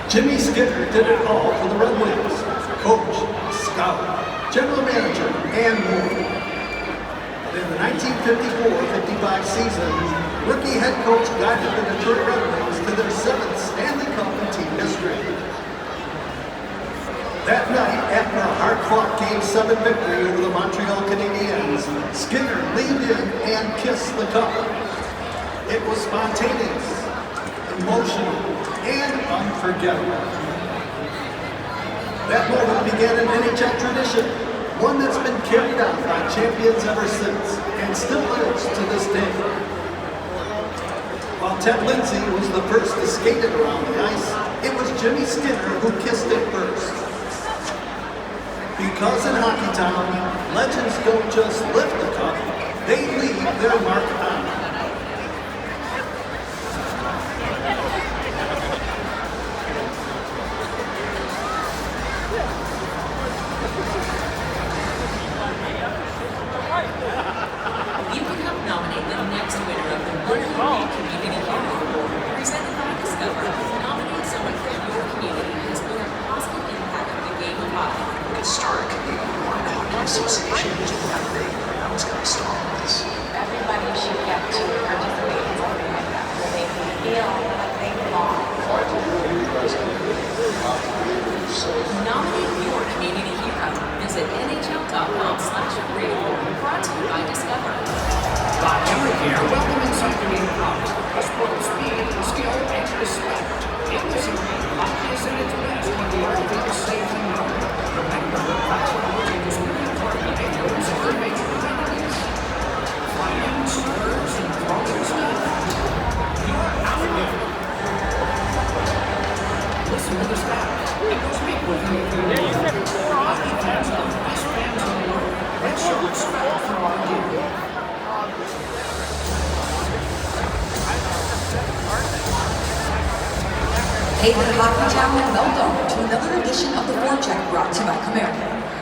Jimmy Skinner did it all for the Red Wings. Coach, scout, general manager, and more. But in the 1954-55 season, rookie head coach guided the Detroit Red Wings to their 7th Stanley Cup in team history. That night, after a hard-fought Game 7 victory over the Montreal Canadiens, Skinner leaned in and kissed the cup. It was spontaneous, emotional, and unforgettable. That moment began an NHL tradition, one that's been carried on by champions ever since, and still lives to this day. While Ted Lindsay was the first to skate it around the ice, it was Jimmy Skinner who kissed it first. Because in Hockey Town, legends don't just lift the cup, they leave their mark on it. You can help nominate the next winner of the One Hockey Community Hero Award, presented by Discover. Nominate someone from your community who has made a positive impact on the game of hockey. Historic One Hockey Association is nothing. I was going to start this. Everybody should get to participate in something like that, where they can feel like they belong. Nominate your community hero. Visit nhl.com/radio. Brought to you by Discover. Bob Emmerich here. Welcome inside the game of hockey. A sport of speed, skill, and respect. In this arena, hockey is at its best when the everything is safe and known. Remember, that's what hockey is really important. It moves every major identities. Flying, slurs, and throwing stuff. You're out there. Listen to the stats. And go speak with me if you want. Hockey fans are the best fans in the world. Let's show respect for our game. Hey there, Hockey Town, and welcome to another edition of the Forecheck brought to you by Camaro.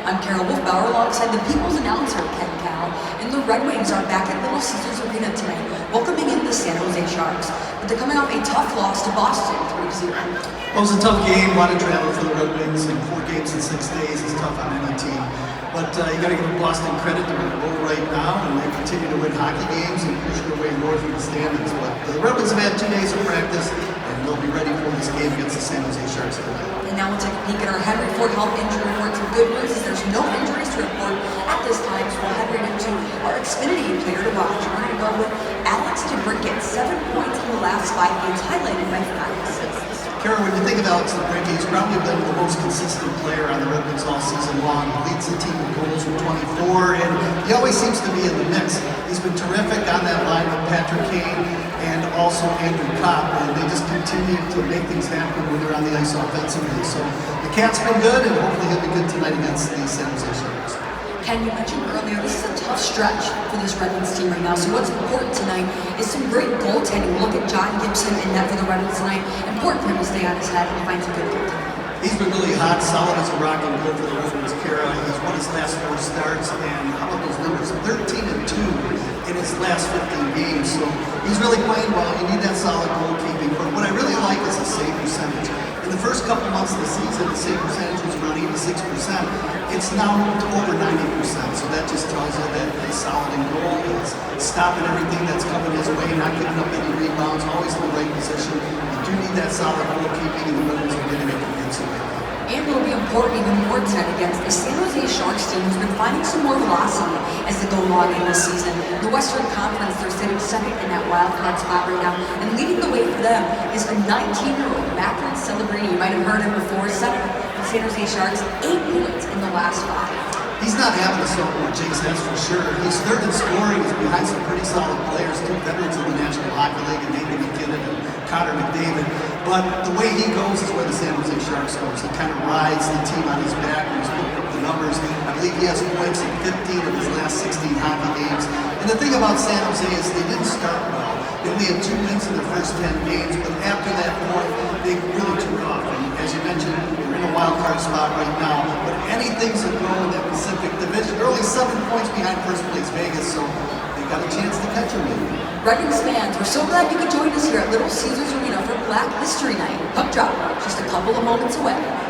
I'm Carol Wolfbauer alongside the People's announcer, Ken Cal, and the Red Wings are back at Little Caesars Arena tonight, welcoming in the San Jose Sharks. But they're coming off a tough loss to Boston, 3-0. It was a tough game. A lot of travel for the Red Wings, and 4 games in 6 days is tough on any team. But you got to give Boston credit. They're in the roll right now, and they continue to win hockey games and push their way north in the standings. But the Red Wings have had 2 days of practice, and they'll be ready for this game against the San Jose Sharks tonight. And now we'll take a peek at our Henry Ford Health injury report. Some good news is there's no injuries to report at this time, so we'll head right into our Xfinity player to watch. We're going to go with Alex DeBrincat, 7 points in the last 5 games, highlighted by 5 assists. Kara, when you think of Alex DeBrincat, he's probably been the most consistent player on the Red Wings all season long. He leads the team with goals with 24, and he always seems to be in the mix. He's been terrific on that line with Patrick Kane and also Andrew Kopp, and they just continue to make things happen when they're on the ice offensively. So the Cat's been good, and hopefully he'll be good tonight against the San Jose Sharks. Ken, you mentioned earlier, this is a tough stretch for this Red Wings team right now. So what's important tonight is some great goaltending. Look at John Gibson in net for the Red Wings tonight. Important for him to stay on his head and find some good goaltending. He's been really hot, solid as a rock, and good for the Red Wings. Kara, he's won his last 4 starts, and how about those numbers? 13-2 in his last 15 games. So he's really playing well. You need that solid goalkeeping. But what I really like is the save percentage. In the first couple months of the season, the save percentage was around 86%. It's now moved to over 90%, so that just tells you that he's solid in goal. He's stopping everything that's coming his way, not giving up any rebounds, always in the right position. You do need that solid goalkeeping, and the Red Wings are getting it convincingly. And it'll be important even more tonight against the San Jose Sharks team, who's been finding some more velocity as they go along in this season. The Western Conference, they're sitting second in that wild card spot right now, and leading the way for them is a 19-year-old Matthew Celebrini. You might have heard him before, second for San Jose Sharks, 8 points in the last 5. He's not having a sophomore jinx, that's for sure. He's third in scoring. He's behind some pretty solid players, 2 veterans of the National Hockey League, and Nathan McKinnon and Connor McDavid. But the way he goes is where the San Jose Sharks goes. He kind of rides the team on his back, and he's putting up the numbers. I believe he has points in 15 of his last 16 hockey games. And the thing about San Jose is they didn't start well. They only had 2 wins in their first 10 games, but after that point, they really took off. And as you mentioned, they're in a wild card spot right now. But anything's a go in that Pacific Division. They're only 7 points behind first place Vegas, so they've got a chance to catch them. Red Wings fans, we're so glad you could join us here at Little Caesars Arena for Black History Night. Puck drop, just a couple of moments away.